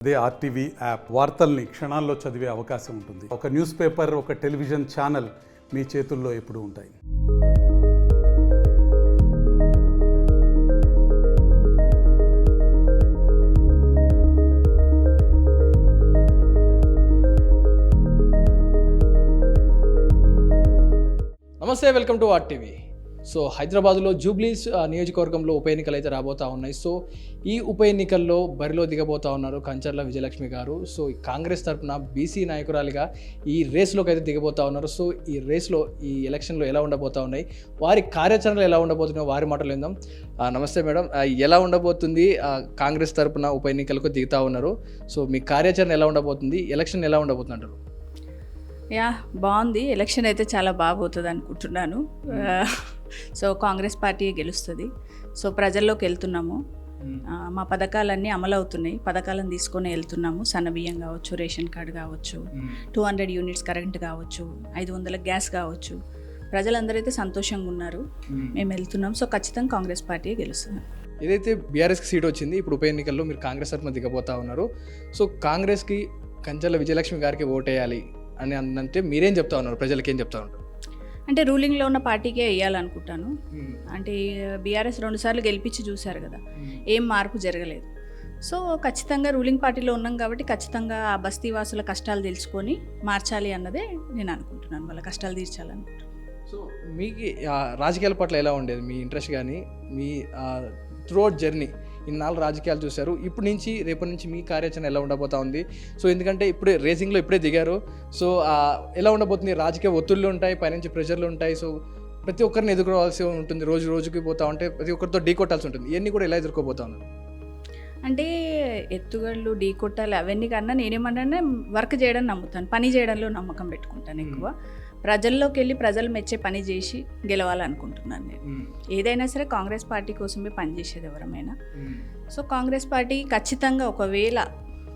అదే RTV app వార్తల్ని క్షణాల్లో చదివే అవకాశం ఉంటుంది. ఒక న్యూస్ పేపర్, ఒక టెలివిజన్ ఛానల్ మీ చేతుల్లో ఎప్పుడూ ఉంటాయి. నమస్తే, వెల్కమ్ టు ఆర్టీవీ. సో హైదరాబాద్లో జూబ్లీస్ నియోజకవర్గంలో ఉప ఎన్నికలు అయితే రాబోతూ ఉన్నాయి. సో ఈ ఉప ఎన్నికల్లో బరిలో దిగబోతూ ఉన్నారు కంచర్ల విజయలక్ష్మి గారు. సో కాంగ్రెస్ తరఫున బీసీ నాయకురాలిగా ఈ రేస్లోకి అయితే దిగబోతూ ఉన్నారు. సో ఈ రేస్లో, ఈ ఎలక్షన్లో ఎలా ఉండబోతూ ఉన్నాయి, వారి కార్యాచరణలు ఎలా ఉండబోతున్నాయో వారి మాటలు విందాం. నమస్తే మేడం, ఎలా ఉండబోతుంది? కాంగ్రెస్ తరఫున ఉప ఎన్నికలకు దిగుతూ ఉన్నారు. సో మీ కార్యాచరణ ఎలా ఉండబోతుంది? ఎలక్షన్ ఎలా ఉండబోతుంది అంటారు? బాగుంది. ఎలక్షన్ అయితే చాలా బాగోతుంది అనుకుంటున్నాను. సో కాంగ్రెస్ పార్టీ గెలుస్తుంది. సో ప్రజల్లోకి వెళ్తున్నాము. మా పథకాలన్నీ అమలు అవుతున్నాయి. పథకాలను తీసుకొని వెళ్తున్నాము. సన్నబియ్యం కావచ్చు, రేషన్ కార్డు కావచ్చు, 200 యూనిట్స్ కరెంట్ కావచ్చు, 500 గ్యాస్ కావచ్చు. ప్రజలందరూ అయితే సంతోషంగా ఉన్నారు. మేము వెళ్తున్నాం. సో ఖచ్చితంగా కాంగ్రెస్ పార్టీ గెలుస్తుంది. ఏదైతే బీఆర్ఎస్కి సీట్ వచ్చింది, ఇప్పుడు ఉప ఎన్నికల్లో మీరు కాంగ్రెస్ తరఫున దిగబోతూ ఉన్నారు. సో కాంగ్రెస్కి కంచర్ల విజయలక్ష్మి గారికి ఓటేయాలి అని అంటే మీరేం చెప్తా ఉన్నారు? ప్రజలకి ఏం చెప్తా ఉంటారు? అంటే రూలింగ్లో ఉన్న పార్టీకే వేయాలనుకుంటాను. అంటే బీఆర్ఎస్ 2 సార్లు గెలిపించి చూశారు కదా, ఏం మార్పు జరగలేదు. సో ఖచ్చితంగా రూలింగ్ పార్టీలో ఉన్నాం కాబట్టి ఖచ్చితంగా ఆ బస్తీవాసుల కష్టాలు తెలుసుకొని మార్చాలి అన్నదే నేను అనుకుంటున్నాను. వాళ్ళ కష్టాలు తీర్చాలనుకుంటున్నాను. సో మీకు రాజకీయాల పట్ల ఎలా ఉండేది మీ ఇంట్రెస్ట్? కానీ మీ త్రూఅవుట్ జర్నీ, ఇన్నాళ్ళు రాజకీయాలు చూశారు, ఇప్పటి నుంచి రేపటి నుంచి మీ కార్యాచరణ ఎలా ఉండబోతా ఉంది? సో ఎందుకంటే ఇప్పుడే రేసింగ్లో ఇప్పుడే దిగారు. సో ఎలా ఉండబోతుంది? రాజకీయ ఒత్తిళ్ళు ఉంటాయి, పైనుంచి ప్రెషర్లు ఉంటాయి. సో ప్రతి ఒక్కరిని ఎదుర్కోవాల్సి ఉంటుంది. రోజుకి పోతా ఉంటే ప్రతి ఒక్కరితో ఢీ కొట్టాల్సి ఉంటుంది. ఇవన్నీ కూడా ఎలా ఎదుర్కోబోతా ఉన్నారు? అంటే ఎత్తుగళ్ళు, ఢీ కొట్టాలి అవన్నీ కన్నా నేనేమన్నా వర్క్ చేయడం నమ్ముతాను. పని చేయడంలో నమ్మకం పెట్టుకుంటాను ఎక్కువ. ప్రజల్లోకి వెళ్ళి ప్రజలు మెచ్చే పని చేసి గెలవాలనుకుంటున్నాను నేను. ఏదైనా సరే కాంగ్రెస్ పార్టీ కోసమే పనిచేసేది ఎవరమైనా. సో కాంగ్రెస్ పార్టీ ఖచ్చితంగా ఒకవేళ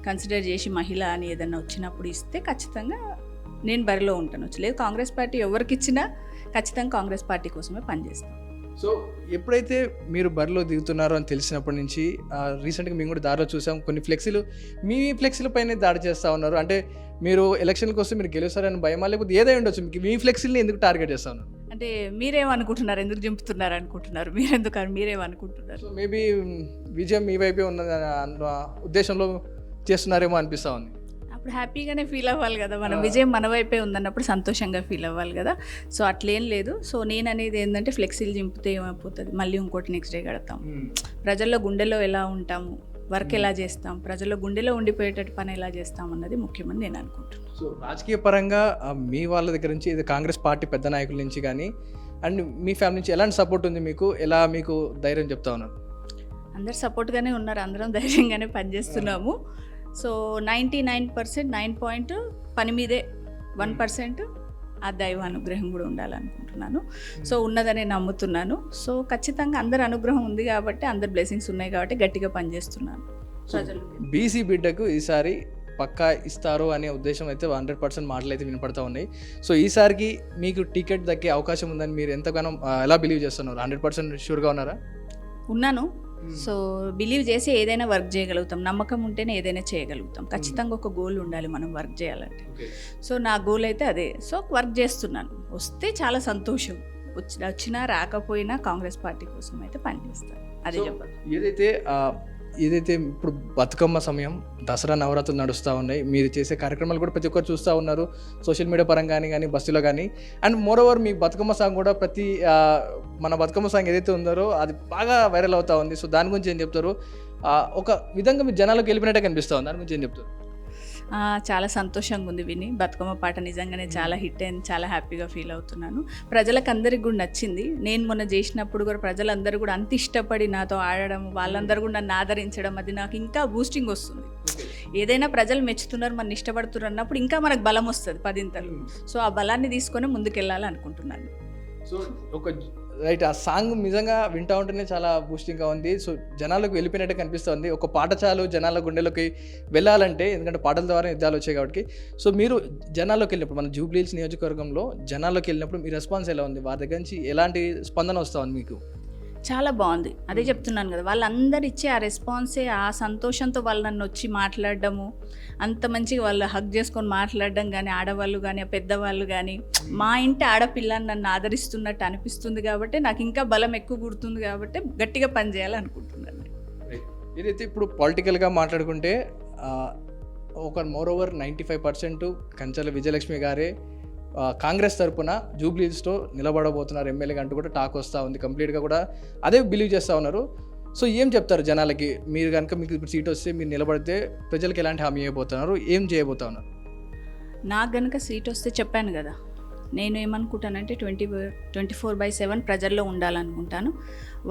కన్సిడర్ చేసి మహిళ అని ఏదైనా వచ్చినప్పుడు ఇస్తే ఖచ్చితంగా నేను బరిలో ఉంటాను. లేదు కాంగ్రెస్ పార్టీ ఎవరికి ఇచ్చినా ఖచ్చితంగా కాంగ్రెస్ పార్టీ కోసమే పనిచేస్తాను. సో ఎప్పుడైతే మీరు బరిలో దిగుతున్నారో అని తెలిసినప్పటి నుంచి రీసెంట్గా మేము కూడా దారిలో చూసాం, కొన్ని ఫ్లెక్సీలు మీ ఫ్లెక్సీల పైన దాడి చేస్తూ ఉన్నారు. అంటే మీరు ఎలక్షన్కి వస్తే మీరు గెలుస్తారని భయమా, లేకపోతే ఏదై ఉండొచ్చు, మీకు మీ ఫ్లెక్సీలని ఎందుకు టార్గెట్ చేస్తూ ఉన్నారు? అంటే మీరేమనుకుంటున్నారు? ఎందుకు చింపుతున్నారు అనుకుంటున్నారు? మీరేమనుకుంటున్నారు? సో మేబీ విజయం మీ వైపే ఉన్న ఉద్దేశంలో చేస్తున్నారేమో అనిపిస్తూ ఉంది. అప్పుడు హ్యాపీగానే ఫీల్ అవ్వాలి కదా, మనం విజయం మన వైపే ఉందన్నప్పుడు సంతోషంగా ఫీల్ అవ్వాలి కదా. సో అట్లేం లేదు. సో నేను అనేది ఏంటంటే ఫ్లెక్సీలు చింపితే ఏమైపోతుంది, మళ్ళీ ఇంకోటి నెక్స్ట్ డే కడతాం. ప్రజల్లో గుండెలో ఎలా ఉంటాము, వర్క్ ఎలా చేస్తాం, ప్రజల్లో గుండెలో ఉండిపోయేటట్టు పని ఎలా చేస్తాం అన్నది ముఖ్యమని నేను అనుకుంటున్నాను. సో రాజకీయ పరంగా మీ వాళ్ళ దగ్గర నుంచి, ఇది కాంగ్రెస్ పార్టీ పెద్ద నాయకుల నుంచి కానీ అండ్ మీ ఫ్యామిలీ నుంచి ఎలాంటి సపోర్ట్ ఉంది మీకు? ఎలా మీకు ధైర్యం చెప్తా ఉన్నారు? అందరు సపోర్ట్గానే ఉన్నారు, అందరం ధైర్యంగానే పనిచేస్తున్నాము. సో 99% 9 పాయింట్ పని మీదే, 1% ఆ దైవ అనుగ్రహం కూడా ఉండాలనుకుంటున్నాను. సో ఉన్నదనే నమ్ముతున్నాను. సో ఖచ్చితంగా అందరి అనుగ్రహం ఉంది కాబట్టి, అందరి బ్లెస్సింగ్స్ ఉన్నాయి కాబట్టి గట్టిగా పనిచేస్తున్నాను. ప్రజలు బీసీ బిడ్డకు ఈసారి పక్కా ఇస్తారు అనే ఉద్దేశం అయితే 100% మాటలు అయితే వినపడతా ఉన్నాయి. సో ఈసారికి మీకు టికెట్ దక్కే అవకాశం ఉందని మీరు ఎంతగానో ఎలా బిలీవ్ చేస్తున్నారు? 100% షూర్గా ఉన్నారా? ఉన్నాను. సో బిలీవ్ చేసి ఏదైనా వర్క్ చేయగలుగుతాం. నమ్మకం ఉంటేనే ఏదైనా చేయగలుగుతాం. ఖచ్చితంగా ఒక గోల్ ఉండాలి మనం వర్క్ చేయాలంటే. సో నా గోల్ అయితే అదే. సో వర్క్ చేస్తున్నాను. వస్తే చాలా సంతోషం, వచ్చినా రాకపోయినా కాంగ్రెస్ పార్టీ కోసం అయితే పనిచేస్తాను. అదే చెప్పాలి. ఏదైతే ఇప్పుడు బతుకమ్మ సమయం, దసరా నవరాత్రులు నడుస్తూ ఉన్నాయి, మీరు చేసే కార్యక్రమాలు కూడా ప్రతి ఒక్కరు చూస్తూ ఉన్నారు, సోషల్ మీడియా పరంగా కానీ బస్సులో కానీ. And more over me Bathukamma song కూడా మన బతుకమ్మ సాంగ్ ఏదైతే ఉందో అది బాగా వైరల్ అవుతూ ఉంది. సో దాని గురించి ఏం చెప్తారు? ఒక విధంగా మీ జనాలకు వెళ్ళిపోయినట్టే కనిపిస్తూ ఉంది, దాని గురించి ఏం చెప్తారు? చాలా సంతోషంగా ఉంది విని. బతుకమ్మ పాట నిజంగానే చాలా హిట్ అయింది. చాలా హ్యాపీగా ఫీల్ అవుతున్నాను. ప్రజలకు అందరికి కూడా నచ్చింది. నేను మొన్న చేసినప్పుడు కూడా ప్రజలందరూ కూడా అంత ఇష్టపడి నాతో ఆడడం, వాళ్ళందరూ కూడా నన్ను ఆదరించడం, అది నాకు ఇంకా బూస్టింగ్ వస్తుంది. ఏదైనా ప్రజలు మెచ్చుతున్నారు, మన ఇష్టపడుతున్నారు అన్నప్పుడు ఇంకా మనకు బలం వస్తుంది 10 సో ఆ బలాన్ని తీసుకొని ముందుకెళ్ళాలి అనుకుంటున్నాను. సో రైట్, ఆ సాంగ్ నిజంగా వింటూ ఉంటేనే చాలా బూస్టింగ్గా ఉంది. సో జనాలకు వెళ్ళిపోయినట్టు కనిపిస్తుంది. ఒక పాట చాలు జనాల గుండెలోకి వెళ్ళాలంటే, ఎందుకంటే పాటల ద్వారా యుద్ధాలు వచ్చాయి కాబట్టి. సో మీరు జనాల్లోకి వెళ్ళినప్పుడు, మన జూబ్లీహిల్స్ నియోజకవర్గంలో జనాల్లోకి వెళ్ళినప్పుడు మీ రెస్పాన్స్ ఎలా ఉంది? వారి దగ్గర నుంచి ఎలాంటి స్పందన వస్తూ ఉంది మీకు? చాలా బాగుంది. అదే చెప్తున్నాను కదా, వాళ్ళందరూ ఇచ్చే ఆ రెస్పాన్సే, ఆ సంతోషంతో వాళ్ళు నన్ను వచ్చి మాట్లాడడము, అంత మంచిగా వాళ్ళు హగ్ చేసుకొని మాట్లాడడం కానీ, ఆడవాళ్ళు కానీ పెద్దవాళ్ళు కానీ, మా ఇంటి ఆడపిల్లని నన్ను ఆదరిస్తున్నట్టు అనిపిస్తుంది. కాబట్టి నాకు ఇంకా బలం ఎక్కువ గుర్తుంది. కాబట్టి గట్టిగా పనిచేయాలనుకుంటున్నాను. ఏదైతే ఇప్పుడు పొలిటికల్గా మాట్లాడుకుంటే ఒక మోరోవర్ 95% కంచర్ల విజయలక్ష్మి గారే కాంగ్రెస్ తరపున జూబ్లీస్లో నిలబడబోతున్నారు ఎమ్మెల్యేగా అంటూ కూడా టాక్ వస్తూ ఉంది. కంప్లీట్గా కూడా అదే బిలీవ్ చేస్తూ ఉన్నారు. సో ఏం చెప్తారు జనాలకి? మీరు కనుక మీకు ఇప్పుడు సీట్ వస్తే మీరు నిలబడితే ప్రజలకు ఎలాంటి హామీ ఇవ్వబోతున్నారు, ఏం చేయబోతా ఉన్నారు? నాకు కనుక సీట్ వస్తే చెప్పాను కదా, నేను ఏమనుకుంటానంటే 24/7 ప్రజల్లో ఉండాలనుకుంటాను.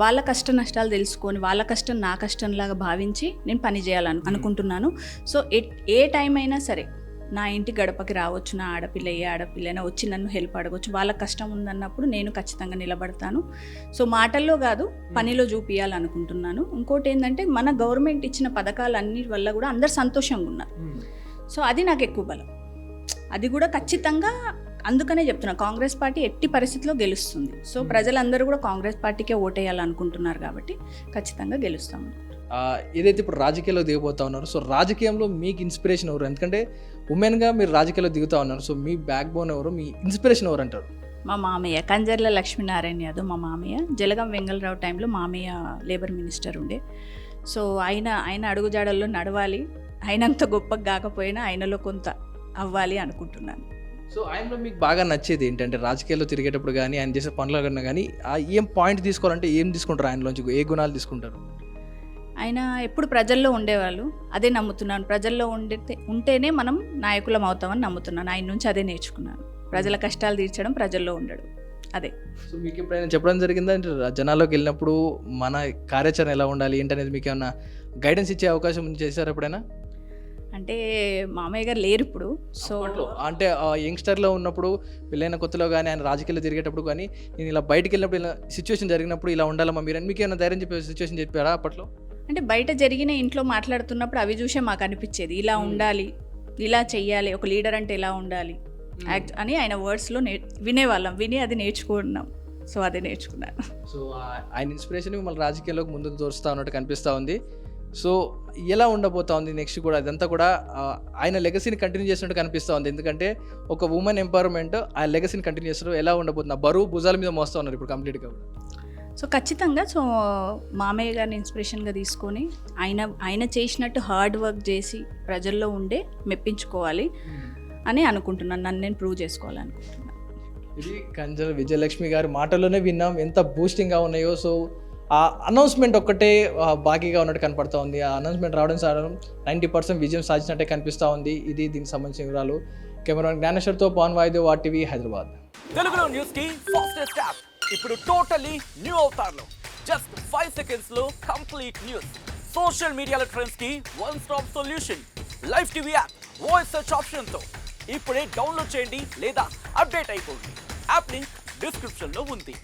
వాళ్ళ కష్ట నష్టాలు తెలుసుకొని, వాళ్ళ కష్టం నా కష్టంలాగా భావించి నేను పని చేయాలనుకుంటున్నాను. సో ఏ టైం అయినా సరే నా ఇంటి గడపకి రావచ్చు, నా ఆడపిల్ల ఏ ఆడపిల్లైనా వచ్చి నన్ను హెల్ప్ అడగవచ్చు. వాళ్ళ కష్టం ఉందన్నప్పుడు నేను ఖచ్చితంగా నిలబడతాను. సో మాటల్లో కాదు, పనిలో చూపించాలనుకుంటున్నాను. ఇంకోటి ఏంటంటే, మన గవర్నమెంట్ ఇచ్చిన పథకాలన్నిటి వల్ల కూడా అందరు సంతోషంగా ఉన్నారు. సో అది నాకు ఎక్కువ బలం. అది కూడా ఖచ్చితంగా, అందుకనే చెప్తున్నా, కాంగ్రెస్ పార్టీ ఎట్టి పరిస్థితిలో గెలుస్తుంది. సో ప్రజలందరూ కూడా కాంగ్రెస్ పార్టీకే ఓటేయాలనుకుంటున్నారు కాబట్టి ఖచ్చితంగా గెలుస్తాము. ఏదైతే ఇప్పుడు రాజకీయాల్లో దిగబోతా ఉన్నారు, సో రాజకీయంలో మీకు ఇన్స్పిరేషన్ ఎవరు? ఎందుకంటే ఉమెన్గా మీరు రాజకీయాల్లో దిగుతూ ఉన్నారు. సో మీ బ్యాక్ బోన్ ఎవరు, మీ ఇన్స్పిరేషన్ ఎవరు అంటారు? మా మామయ్య కంజర్ల లక్ష్మీనారాయణ యాదవ్. మా మామయ్య జలగం వెంగళరావు టైంలో మామయ్య లేబర్ మినిస్టర్ ఉండే. సో ఆయన అడుగుజాడల్లో నడవాలి. ఆయనంత గొప్పగా కాకపోయినా ఆయనలో కొంత అవ్వాలి అనుకుంటున్నాను. సో ఆయనలో మీకు బాగా నచ్చేది ఏంటంటే, రాజకీయాల్లో తిరిగేటప్పుడు కానీ ఆయన చేసే పనులు కన్నా కానీ ఏం పాయింట్ తీసుకోవాలంటే ఏం తీసుకుంటారు? ఆయనలోంచి ఏ గుణాలు తీసుకుంటారు? ఆయన ఎప్పుడు ప్రజల్లో ఉండేవాళ్ళు. అదే నమ్ముతున్నాను. ప్రజల్లో ఉంటేనే మనం నాయకులం అవుతామని నమ్ముతున్నాను. ఆయన నుంచి అదే నేర్చుకున్నాను. ప్రజల కష్టాలు తీర్చడం, ప్రజల్లో ఉండడం, అదే. సో మీకు ఎప్పుడైనా చెప్పడం జరిగిందా అంటే, జనాల్లోకి వెళ్ళినప్పుడు మన కార్యాచరణ ఎలా ఉండాలి ఏంటనేది మీకు ఏమన్నా గైడెన్స్ ఇచ్చే అవకాశం చేశారు ఎప్పుడైనా? అంటే మామయ్య గారు లేరు ఇప్పుడు. సో అంటే యంగ్స్టర్లో ఉన్నప్పుడు, పెళ్ళైన కొత్తలో కానీ ఆయన రాజకీయాల్లో తిరిగేటప్పుడు కానీ, నేను ఇలా బయటికి వెళ్ళినప్పుడు ఇలా సిచ్యువేషన్ జరిగినప్పుడు ఇలా ఉండాలమ్మా మీరు అని మీకు ఏమైనా ధైర్యం చెప్పే సిచ్యువేషన్ చెప్పారా అప్పట్లో? అంటే బయట జరిగిన, ఇంట్లో మాట్లాడుతున్నప్పుడు అవి చూసే మాకు అనిపించేది, ఇలా ఉండాలి, ఇలా చెయ్యాలి, ఒక లీడర్ అంటే ఇలా ఉండాలి అని ఆయన వర్డ్స్లో వినేవాళ్ళం. విని అది నేర్చుకున్నాం. సో అదే నేర్చుకున్నాను. సో ఆయన ఇన్స్పిరేషన్ మిమ్మల్ని రాజకీయాల్లోకి ముందుకు తోరుస్తూ ఉన్నట్టు కనిపిస్తూ ఉంది. సో ఎలా ఉండబోతా ఉంది నెక్స్ట్ కూడా? అదంతా కూడా ఆయన లెగసీని కంటిన్యూ చేసినట్టు కనిపిస్తూ ఉంది. ఎందుకంటే ఒక ఉమెన్ ఎంపవర్మెంట్ ఆ లెగసీని కంటిన్యూ చేస్తారు. ఎలా ఉండబోతుంది? బరువు భుజాల మీద మోస్తూ ఉన్నారు ఇప్పుడు కంప్లీట్గా కూడా. సో ఖచ్చితంగా, సో మామయ్య గారిని ఇన్స్పిరేషన్గా తీసుకొని ఆయన చేసినట్టు హార్డ్ వర్క్ చేసి ప్రజల్లో ఉండే మెప్పించుకోవాలి అని అనుకుంటున్నాను. నన్ను నేను ప్రూవ్ చేసుకోవాలనుకుంటున్నాను. ఇది కంచర్ల విజయలక్ష్మి గారి మాటల్లోనే విన్నాం ఎంత బూస్టింగ్గా ఉన్నాయో. సో ఆ అనౌన్స్మెంట్ ఒక్కటే బాకీగా ఉన్నట్టు కనపడతా ఉంది. ఆ అనౌన్స్మెంట్ రావడం 90% విజయం సాధించినట్టే కనిపిస్తూ ఉంది. ఇది దీనికి సంబంధించిన వివరాలు. కెమెరామెన్ జ్ఞానేశ్వర్తో పవన్ వాయిద్య, వాటీవీ, హైదరాబాద్. తెలుగులో న్యూస్ కి ఫాస్టెస్ట్ యాప్ ఇప్పుడు టోటలీ న్యూ అవతార్లో. జస్ట్ 5 seconds లో కంప్లీట్ న్యూస్. సోషల్ మీడియాలో ట్రెండ్స్ కి one stop solution. Live TV app voice search option తో ఇప్పుడే డౌన్లోడ్ చేయండి లేదా అప్డేట్ అయిపోండి. యాప్ లింక్ డిస్క్రిప్షన్ లో ఉంది.